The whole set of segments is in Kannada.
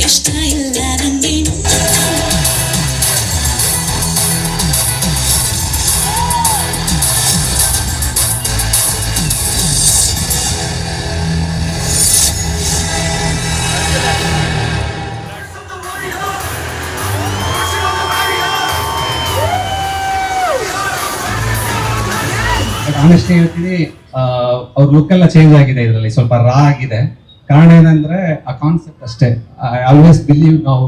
ಇಷ್ಟ ಇಲ್ಲ ನಂಗೆ. ಆನೆಸ್ಟ್ಲಿ ಹೇಳ್ತೀನಿ, ಅವ್ರ ಲುಕ್ ಎಲ್ಲ ಚೇಂಜ್ ಆಗಿದೆ, ಇದರಲ್ಲಿ ಸ್ವಲ್ಪ ರಾ ಆಗಿದೆ. ಕಾರಣ ಏನಂದ್ರೆ ಆ ಕಾನ್ಸೆಪ್ಟ್ ಅಷ್ಟೇ. ಐ ಆಲ್ವೇಸ್ ಬಿಲೀವ್ ನಾವು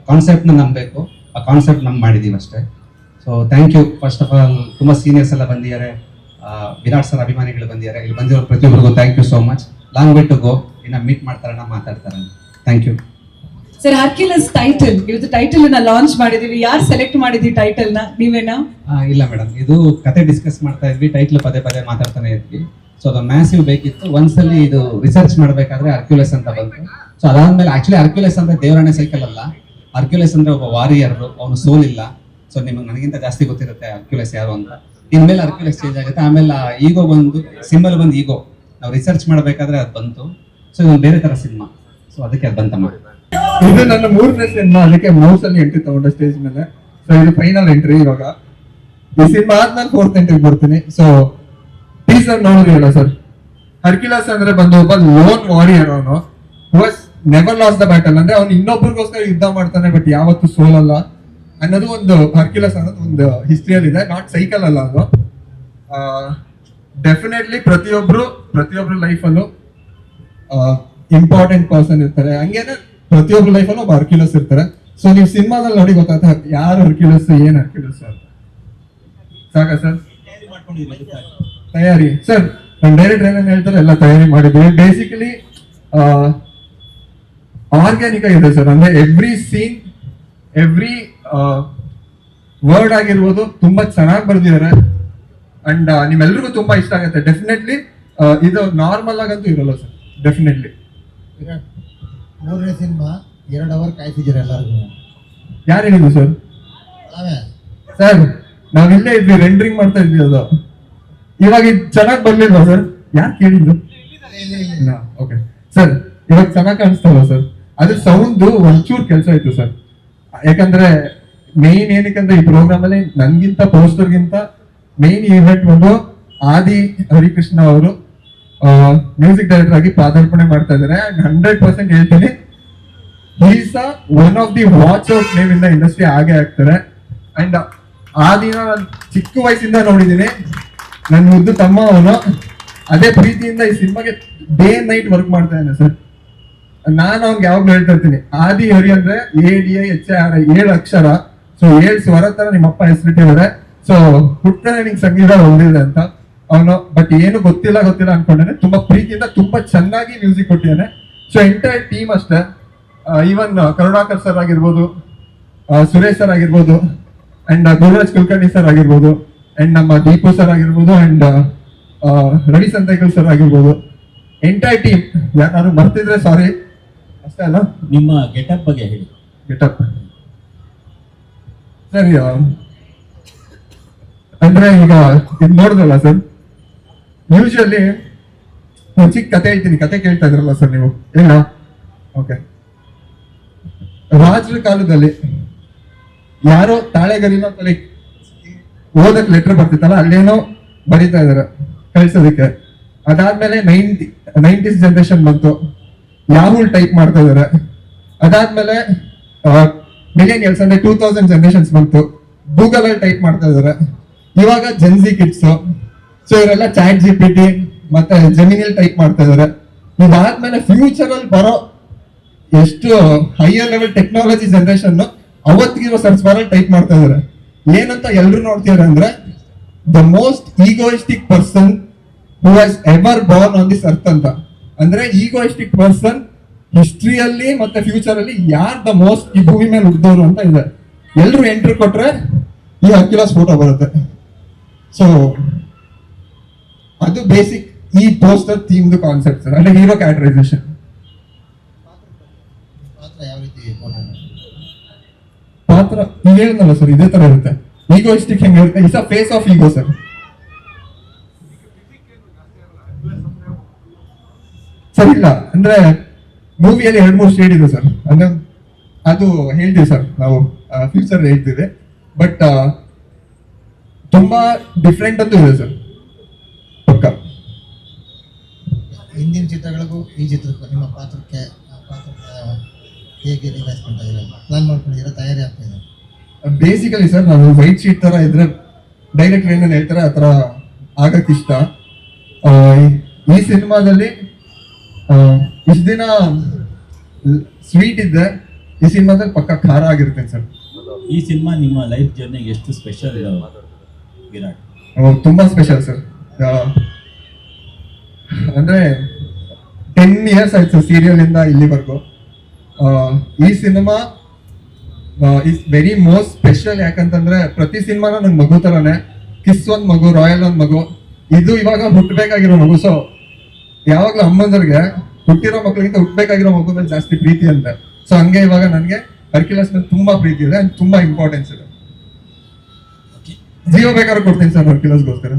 ಕಾನ್ಸೆಪ್ಟ್ನ ನಂಬಬೇಕು, ಆ ಕಾನ್ಸೆಪ್ಟ್ ನಮ್ ಮಾಡಿದೀವಿ ಅಷ್ಟೇ. So thank you. First of all ತುಂಬಾ ಸೀನಿಯರ್ಸ್ ಎಲ್ಲ ಬಂದಿದ್ದಾರೆ, ವಿರಾಟ್ ಸರ್ ಅಭಿಮಾನಿಗಳು ಬಂದಿದ್ದಾರೆ. ಇಲ್ಲಿ ಬಂದಿರೋ ಪ್ರತಿಯೊಬ್ಬರಿಗೂ thank you so much. Long way to go. ಇನ್ನ ಮೀಟ್ ಮಾಡ್ತಾರಣ್ಣ, ಮಾತಾಡ್ತಾರಣ್ಣ. Thank you sir. Hercules title, ಇವತ್ತು ಟೈಟಲ್ ನ ಲಾಂಚ್ ಮಾಡಿದೀವಿ. ಯಾರು ಸೆಲೆಕ್ಟ್ ಮಾಡಿದ್ವಿ ಟೈಟಲ್ ನ, ನೀವೇನಾ? ಇಲ್ಲ ಮೇಡಮ್, ಇದು ಕತೆ ಡಿಸ್ಕಸ್ ಮಾಡ್ತಾ ಇದ್ವಿ, ಟೈಟ್ಲ್ ಪದೇ ಪದೇ ಮಾತಾಡ್ತಾನೆ ಇದ್ವಿ. ಸೊ ಅದು ಮ್ಯಾಸಿವ್ ಬೇಕಿತ್ತು. ಒಂದ್ಸಲಿ ಇದು ರಿಸರ್ಚ್ ಮಾಡಬೇಕಾದ್ರೆ ಹರ್ಕ್ಯುಲಸ್ ಅಂತ ಬಂತು. ಸೊ ಅದಾದ್ಮೇಲೆ ಆಕ್ಚುಲಿ ಹರ್ಕ್ಯುಲಸ್ ಅಂದ್ರೆ ದೇವರಾಣೆ ಸೈಕಲ್ ಅಲ್ಲ, ಹರ್ಕ್ಯುಲಸ್ ಅಂದ್ರೆ ಒಬ್ಬ ವಾರಿಯರ್, ಅವನು ಸೋಲ್ ಇಲ್ಲ. ಸೊ ನಿಮ್ಗೆ ನನಗಿಂತ ಜಾಸ್ತಿ ಗೊತ್ತಿರುತ್ತೆ ಹರ್ಕ್ಯುಲಸ್ ಯಾರು ಅಂತ. ಇನ್ಮೇಲೆ ಹರ್ಕ್ಯುಲಸ್ ಚೇಂಜ್ ಆಗುತ್ತೆ. ಆಮೇಲೆ ಈಗೋ ಬಂದು ಸಿಂಬಲ್ ಬಂದು ಈಗೋ, ನಾವು ರಿಸರ್ಚ್ ಮಾಡಬೇಕಾದ್ರೆ ಅದು ಬಂತು. ಸೊ ಇದೊಂದು ಬೇರೆ ತರ ಸಿನಿಮಾ, ಸೊ ಅದಕ್ಕೆ ಅದು ಬಂತಮ್ಮ. ಇದು ನನ್ನ 3ನೇ ಸಿನಿಮಾ, ಅದಕ್ಕೆ ಮೌಸ್ ಅಲ್ಲಿ ಎಂಟ್ರಿ ತಗೊಂಡೆ ಸ್ಟೇಜ್ ಮೇಲೆ. ಸೊ ಇದು ಫೈನಲ್ ಎಂಟ್ರಿ. ಇವಾಗ ಈ ಸಿನಿಮಾ ಆದ್ಮೇಲೆ 4th ಎಂಟ್ರಿ ಬರ್ತೀನಿ. ಸೊ ಟೀಸರ್ ನೋಡಿದ್ರಿ ಅಲ್ಲ ಸರ್, ಹರ್ಕ್ಯುಲಸ್ ಅಂದ್ರೆ ಬಂದು ಒಬ್ಬ ಲೋನ್ ವಾರಿಯರ್. ಅವನು was never loss the battle, ಅಂದ್ರೆ ಅವ್ನು ಇನ್ನೊಬ್ಬರಿಗೋಸ್ಕರ ಯುದ್ಧ ಮಾಡ್ತಾನೆ, ಬಟ್ ಯಾವತ್ತೂ ಸೋಲಲ್ಲ ಅನ್ನೋದು ಒಂದು ಹರ್ಕ್ಯುಲಸ್ ಅನ್ನೋದು ಒಂದು ಹಿಸ್ಟ್ರಿಯಲ್ಲಿ ಇದೆ. ನಾಟ್ ಸೈಕಲ್ ಅಲ್ಲ ಅದು. ಡೆಫಿನೆಟ್ಲಿ ಪ್ರತಿಯೊಬ್ರು ಲೈಫಲ್ಲೂ ಇಂಪಾರ್ಟೆಂಟ್ ಪರ್ಸನ್ ಇರ್ತಾರೆ. ಹಂಗೇನೆ ಪ್ರತಿಯೊಬ್ರು ಲೈಫಲ್ಲೂ ಒಬ್ಬ ಹರ್ಕ್ಯುಲಸ್ ಇರ್ತಾರೆ. ಸೊ ನೀವು ಸಿನಿಮಾದಲ್ಲಿ ನೋಡಿ ಗೊತ್ತಾಗ್ತದೆ ಯಾರು ಹರ್ಕ್ಯುಲಸ್, ಏನ್ ಹರ್ಕ್ಯುಲಸ್ ಅಂತ. ಸಾಕಾ ಸರ್? ತಯಾರಿ ಸರ್, ನಾನು ಡೈರೆಕ್ಟ್ ಏನೇನು ಹೇಳ್ತಾರೆ ಎಲ್ಲ ತಯಾರಿ ಮಾಡಿದ್ವಿ. ಬೇಸಿಕಲಿ ಆರ್ಗ್ಯಾನಿಕ್ ಆಗಿದೆ ಸರ್. ಅಂದ್ರೆ ಎವ್ರಿ ಸೀನ್, ಎವ್ರಿ ವರ್ಡ್ ಆಗಿರ್ಬೋದು ತುಂಬಾ ಚೆನ್ನಾಗಿ ಬರ್ದಿದ್ದಾರೆ. ಅಂಡ್ ನಿಮ್ಮೆಲ್ರಿಗೂ ತುಂಬಾ ಇಷ್ಟ ಆಗುತ್ತೆ ಡೆಫಿನೆಟ್ಲಿ. ಇದು ನಾರ್ಮಲ್ ಆಗಂತೂ ಇರಲ್ಲ ಸರ್, ಡೆಫಿನೆಟ್ಲಿ. 3ನೇ ಸಿನಿಮಾ 2 ಅವರ್ ಕಾಯ್ತಿದ್ದೀರ ಎಲ್ಲರಿಗೂ. ಯಾರು ಹೇಳಿದ್ರು ಸರ್? ಸರ್ ನಾವಿಲ್ಲೇ ಇದ್ವಿ, ರೆಂಡ್ರಿಂಗ್ ಮಾಡ್ತಾ ಇದ್ವಿ. ಅದು ಇವಾಗ ಇದು ಚೆನ್ನಾಗಿ ಬರ್ಲಿಲ್ವಾ ಸರ್? ಯಾರು ಕೇಳಿದ್ರು? ಓಕೆ ಸರ್, ಇವಾಗ ಚೆನ್ನಾಗಿ ಕಾಣಿಸ್ತಲ್ಲ ಸರ್? ಅದ್ರ ಸೌಂಡ್ ಒಂಚೂರು ಕೆಲಸ ಇತ್ತು ಸರ್. ಯಾಕಂದ್ರೆ ಮೇನ್ ಏನಕ್ಕಂದ್ರೆ ಈ ಪ್ರೋಗ್ರಾಮ್ ಅಲ್ಲಿ ನನ್ಗಿಂತ ಪೋಸ್ಟರ್ಗಿಂತ ಮೇನ್ ಈವೆಂಟ್ ಒಂದು ಆದಿ ಹರಿಕೃಷ್ಣ ಅವರು ಮ್ಯೂಸಿಕ್ ಡೈರೆಕ್ಟರ್ ಆಗಿ ಪಾದಾರ್ಪಣೆ ಮಾಡ್ತಾ ಇದ್ದಾರೆ. 100% ಹೇಳ್ತೀನಿ, is one of the watch out name in the industry ಆಗೇ ಆಗ್ತಾರೆ. ಅಂಡ್ ಆ ದಿನ ನಾನು ಚಿಕ್ಕ ವಯಸ್ಸಿಂದ ನೋಡಿದ್ದೀನಿ. ನನ್ನ ಮುದ್ದು ತಮ್ಮ ಅವನು ಅದೇ ಪ್ರೀತಿಯಿಂದ ಈ ಸಿನಿಮಾಗೆ ಡೇ ಅಂಡ್ ನೈಟ್ ವರ್ಕ್ ಮಾಡ್ತಾ ಇದ್ದಾನೆ ಸರ್. ನಾನು ಅವ್ನಿಗೆ ಯಾವಾಗ್ಲೂ ಹೇಳ್ತಾ ಇರ್ತೀನಿ, ಆದಿ ಹರಿ ಅಂದ್ರೆ ADIHARI 7 ಅಕ್ಷರ. ಸೊ 7 ಸ್ವರ ತರ ನಿಮ್ಮಪ್ಪ ಹೆಸರಿಟ್ಟಿದ್ದಾರೆ. ಸೊ ಹುಟ್ಟನೆ ನಿಂಗೆ ಸಂಗೀತ ಹೊಂದಿದೆ ಅಂತ ಅವನು. ಬಟ್ ಏನು ಗೊತ್ತಿಲ್ಲ ಅನ್ಕೊಂಡೇನೆ. ತುಂಬಾ ಪ್ರೀತಿಯಿಂದ ತುಂಬಾ ಚೆನ್ನಾಗಿ ಮ್ಯೂಸಿಕ್ ಕೊಟ್ಟಿದ್ದಾನೆ. ಸೊ ಎಂಟೈರ್ ಟೀಮ್ ಅಷ್ಟೇ. ಈವನ್ ಕರುಣಾಕರ್ ಸರ್ ಆಗಿರ್ಬೋದು, ಸುರೇಶ್ ಸರ್ ಆಗಿರ್ಬೋದು, ಅಂಡ್ ಗುರುರಾಜ್ ಕುಲಕರ್ಣಿ ಸರ್ ಆಗಿರ್ಬೋದು, ಅಂಡ್ ನಮ್ಮ ದೀಪು ಸರ್ ಆಗಿರ್ಬೋದು, ಅಂಡ್ ರವಿ ಸಂತೈಕಲ್ ಸರ್ ಆಗಿರ್ಬೋದು, ಎಂಟೈರ್ ಟೀಮ್. ಯಾರು ಬರ್ತಿದ್ರೆ ಸಾರಿ. ಅಷ್ಟೇ ಅಲ್ಲ, ನಿಮ್ಮ ಗೆಟಪ್ ಬಗ್ಗೆ ಹೇಳಿ. ಗೆಟಪ್ ಸರ್, ಅಂದ್ರೆ ಈಗ ಇದು ನೋಡಿದ್ರಲ್ಲ ಸರ್, ಯೂಶಲಿ ಚಿಕ್ಕ ಕತೆ ಹೇಳ್ತೀನಿ. ಕತೆ ಕೇಳ್ತಾ ಇದ್ರಲ್ಲ ಸರ್ ನೀವು, ಹೇಳ? ಓಕೆ. ರಾಜರ ಕಾಲದಲ್ಲಿ ಯಾರೋ ತಾಳೆಗರಿನ ಓದಕ್ ಲೆಟರ್ ಬರ್ತಿತ್ತಲ್ಲ, ಅಲ್ಲೇನೋ ಬರೀತಾ ಇದಾರೆ ಕಳ್ಸೋದಕ್ಕೆ. ಅದಾದ್ಮೇಲೆ 90s ಜನರೇಷನ್ ಬಂತು, ಯಾಹುಲ್ ಟೈಪ್ ಮಾಡ್ತಾ ಇದಾರೆ. ಅದಾದ್ಮೇಲೆ ಮಿಲೇನಿಯಲ್ಸ್ ಅಂದ್ರೆ 2000 ಜನರೇಷನ್ಸ್ ಬಂತು, ಗೂಗಲ್ ಅಲ್ಲಿ ಟೈಪ್ ಮಾಡ್ತಾ ಇದಾರೆ. ಇವಾಗ ಜೆನ್ಸಿ ಕಿಡ್ಸ್. ಸೊ ಇವರೆಲ್ಲ ಚಾಟ್ GPT ಮತ್ತೆ ಜೆಮಿನಿಯಲ್ಲಿ ಟೈಪ್ ಮಾಡ್ತಾ ಇದಾರೆ. ಇದಾದ್ಮೇಲೆ ಫ್ಯೂಚರ್ ಅಲ್ಲಿ ಬರೋ ಎಷ್ಟು ಹೈಯರ್ ಲೆವೆಲ್ ಟೆಕ್ನಾಲಜಿ ಜನರೇಷನ್ ಅವತ್ತಿಗಿರೋ ಸರ್ಚ್ ಬಾರ್ ಟೈಪ್ ಮಾಡ್ತಾ ಇದಾರೆ. ಏನಂತ ಎಲ್ರು ನೋಡ್ತಿದಾರೆ ಅಂದ್ರೆ, the most egoistic person who has ever born on this earth ಅಂತ. ಅಂದ್ರೆ ಈಗೋಯಿಸ್ಟಿಕ್ ಪರ್ಸನ್ ಹಿಸ್ಟ್ರಿಯಲ್ಲಿ ಮತ್ತೆ ಫ್ಯೂಚರ್ ಅಲ್ಲಿ ಯಾರ್ ದ ಮೋಸ್ಟ್ ಈ ಭೂಮಿ ಮೇಲೆ ಹುಟ್ಟಿದವರು ಅಂತ ಇದೆ. ಎಲ್ರು ಎಂಟ್ರಿ ಕೊಟ್ರೆ ಈ ಹರ್ಕ್ಯುಲಸ್ ಫೋಟೋ ಬರುತ್ತೆ. ಸೊ ಅದು ಬೇಸಿಕ್ ಈ ಪೋಸ್ಟರ್ ಥೀಮ್ದು ಕಾನ್ಸೆಪ್ಟ್ ಸರ್. ಅಂದ್ರೆ ಹೀರೋ ಕ್ಯಾರೆಕ್ಟರೈಸೇಷನ್. ಪಾತ್ರ ಈಗ ಹೇಳಿದ್ನಲ್ಲ ಸರ್, ಇದೇ ತರ ಇರುತ್ತೆ. ಈಗೋಯಿಸ್ಟಿಕ್ ಹೆಂಗೆ ಇರುತ್ತೆ, it's a phase of ego sir. Sir ಇಲ್ಲ ಅಂದ್ರೆ ಮೂವಿಯಲ್ಲಿ 2-3 ಶೇಡ್ ಇದೆ ಸರ್, ಅಂದ್ರೆ ಅದು ಹೇಳ್ತೀವಿ ಸರ್ ನಾವು ಫ್ಯೂಚರ್ ಹೇಳ್ತೀವಿ, ಬಟ್ ತುಂಬಾ ಡಿಫ್ರೆಂಟ್ ಅಂತೂ ಇದೆ ಸರ್ ಪಕ್ಕ. ಹಿಂದಿನ ಚಿತ್ರಗಳಿಗೂ ಈ ಚಿತ್ರಕ್ಕೂ ನಿಮ್ಮ ಪಾತ್ರಕ್ಕೆ ಹೇಗೆ ನಿಭಾಯಿಸ್ಕೊಂತ ಇದ್ದೀರಾ, ಪ್ಲಾನ್ ಮಾಡ್ಕೊಂಡಿದ್ದೀರಾ, ತಯಾರಿ ಆಗ್ತಾ ಇದೆ? ಬೇಸಿಕಲಿ ಸರ್ ನಾನು ವೈಟ್ ಶೀಟ್ ತರ ಇದ್ರೆ ಡೈರೆಕ್ಟ್ ಏನೇನು ಹೇಳ್ತಾರೆ ಆ ಥರ ಆಗಕ್ಕೆ ಇಷ್ಟ. ಈ ಸಿನಿಮಾದಲ್ಲಿ ಇಷ್ಟು ದಿನ ಸ್ವೀಟ್ ಇದ್ದೆ, ಈ ಸಿನಿಮಾದಲ್ಲಿ ಪಕ್ಕ ಖಾರ ಆಗಿರ್ತೇನೆ ಸರ್. ಈ ಸಿನಿಮಾ ನಿಮ್ಮ ಲೈಫ್ ಜರ್ನಿಗೆ ಎಷ್ಟು ಸ್ಪೆಷಲ್ ವಿರಾಟ್? ತುಂಬಾ ಸ್ಪೆಷಲ್ ಸರ್. ಅಂದ್ರೆ 10 years ಆಯ್ತು ಸೀರಿಯಲ್ ಇಂದ ಇಲ್ಲಿವರೆಗೂ. ಈ cinema is very most special. ಯಾಕಂತಂದ್ರೆ ಪ್ರತಿ ಸಿನಿಮಾನ ನನ್ ಮಗು ತರನೇ, ಕಿಸ್ ಒಂದ್ ಮಗು, ರಾಯಲ್ ಒಂದ್ ಮಗು, ಇದು ಇವಾಗ ಹುಟ್ಟಬೇಕಾಗಿರೋ ಮಗು. ಸೊ ಯಾವಾಗ್ಲೂ ಅಮ್ಮಂದರ್ಗೆ ಹುಟ್ಟಿರೋ ಮಕ್ಳಿಗಿಂತ ಹುಟ್ಟಬೇಕಾಗಿರೋ ಮಗು ಮೇಲೆ ಜಾಸ್ತಿ ಪ್ರೀತಿ ಅಂತ. ಸೊ ಹಂಗೆ ಇವಾಗ ನನ್ಗೆ ಹರ್ಕ್ಯುಲಸ್ ಮೇಲೆ ತುಂಬಾ ಪ್ರೀತಿ ಇದೆ, ತುಂಬಾ ಇಂಪಾರ್ಟೆನ್ಸ್ ಇದೆ. ಜೀವ ಬೇಕಾದ್ರೂ ಕೊಡ್ತೀನಿ ಸರ್ ಹರ್ಕ್ಯುಲಸ್ಗೋಸ್ಕರ.